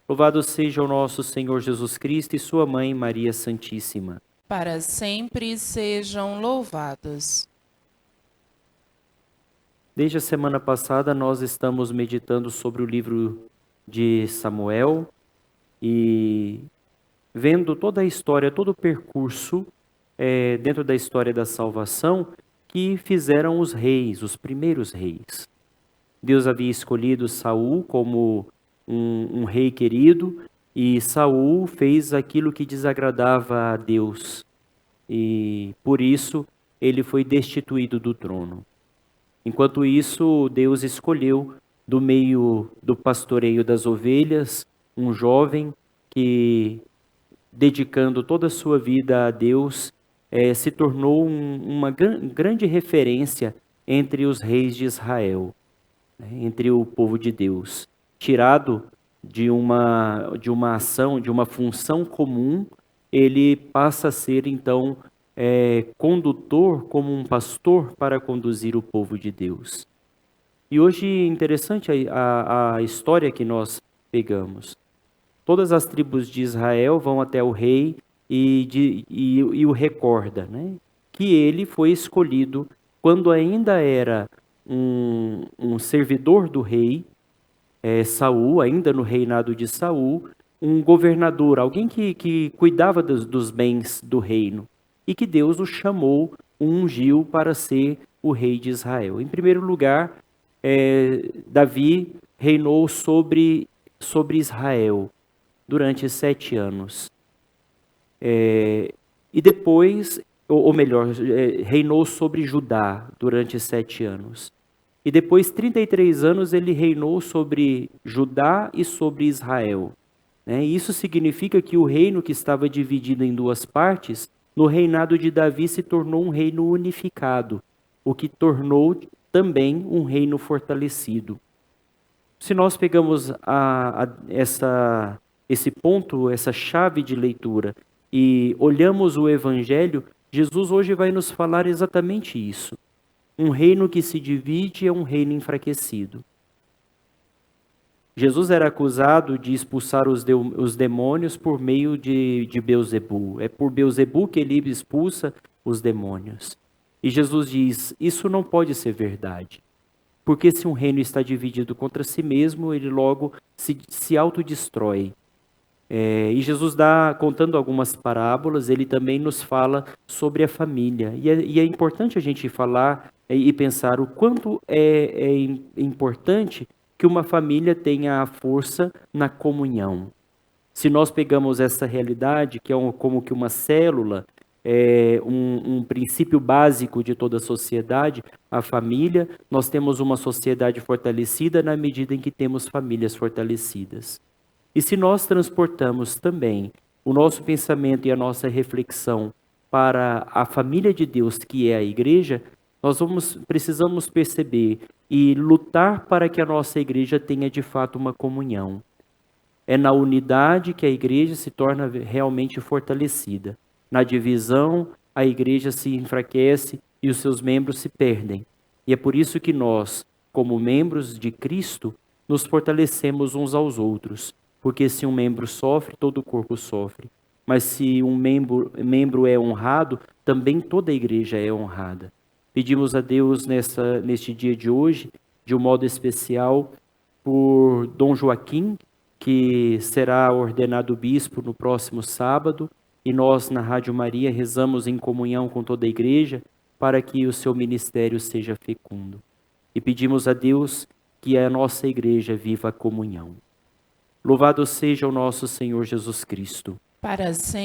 Louvado seja o nosso Senhor Jesus Cristo e sua mãe, Maria Santíssima. Para sempre sejam louvados. Desde a semana passada, nós estamos meditando sobre o livro de Samuel e vendo toda a história, todo o percurso dentro da história da salvação que fizeram os reis, os primeiros reis. Deus havia escolhido Saul como um rei querido e Saul fez aquilo que desagradava a Deus e por isso ele foi destituído do trono. Enquanto isso, Deus escolheu do meio do pastoreio das ovelhas um jovem que, dedicando toda a sua vida a Deus, se tornou uma grande referência entre os reis de Israel, né, entre o povo de Deus. Tirado de uma ação, de uma função comum, ele passa a ser, então, condutor, como um pastor, para conduzir o povo de Deus. E hoje é interessante a história que nós pegamos. Todas as tribos de Israel vão até o rei e o recorda, né? Que ele foi escolhido quando ainda era um servidor do rei, Saul, ainda no reinado de Saul, um governador, alguém que cuidava dos bens do reino, e que Deus o chamou, o ungiu para ser o rei de Israel. Em primeiro lugar, Davi reinou sobre Israel durante 7 anos. E depois, ou melhor, reinou sobre Judá durante 7 anos. E depois, 33 anos, ele reinou sobre Judá e sobre Israel. E isso significa que o reino que estava dividido em duas partes, no reinado de Davi se tornou um reino unificado, o que tornou também um reino fortalecido. Se nós pegamos esse ponto, essa chave de leitura, e olhamos o Evangelho, Jesus hoje vai nos falar exatamente isso. Um reino que se divide é um reino enfraquecido. Jesus era acusado de expulsar os demônios por meio de Beelzebu. É por Beelzebu que ele expulsa os demônios. E Jesus diz, isso não pode ser verdade. Porque se um reino está dividido contra si mesmo, ele logo se autodestrói. E Jesus contando algumas parábolas, ele também nos fala sobre a família. E é importante a gente falar e pensar o quanto é importante que uma família tenha a força na comunhão. Se nós pegamos essa realidade, que é como que uma célula, um princípio básico de toda a sociedade, a família, nós temos uma sociedade fortalecida na medida em que temos famílias fortalecidas. E se nós transportamos também o nosso pensamento e a nossa reflexão para a família de Deus, que é a igreja, nós precisamos perceber e lutar para que a nossa igreja tenha de fato uma comunhão. É na unidade que a igreja se torna realmente fortalecida. Na divisão, a igreja se enfraquece e os seus membros se perdem. E é por isso que nós, como membros de Cristo, nos fortalecemos uns aos outros. Porque se um membro sofre, todo o corpo sofre. Mas se um membro é honrado, também toda a igreja é honrada. Pedimos a Deus neste dia de hoje, de um modo especial, por Dom Joaquim, que será ordenado bispo no próximo sábado, e nós na Rádio Maria rezamos em comunhão com toda a igreja para que o seu ministério seja fecundo. E pedimos a Deus que a nossa igreja viva a comunhão. Louvado seja o nosso Senhor Jesus Cristo. Para sempre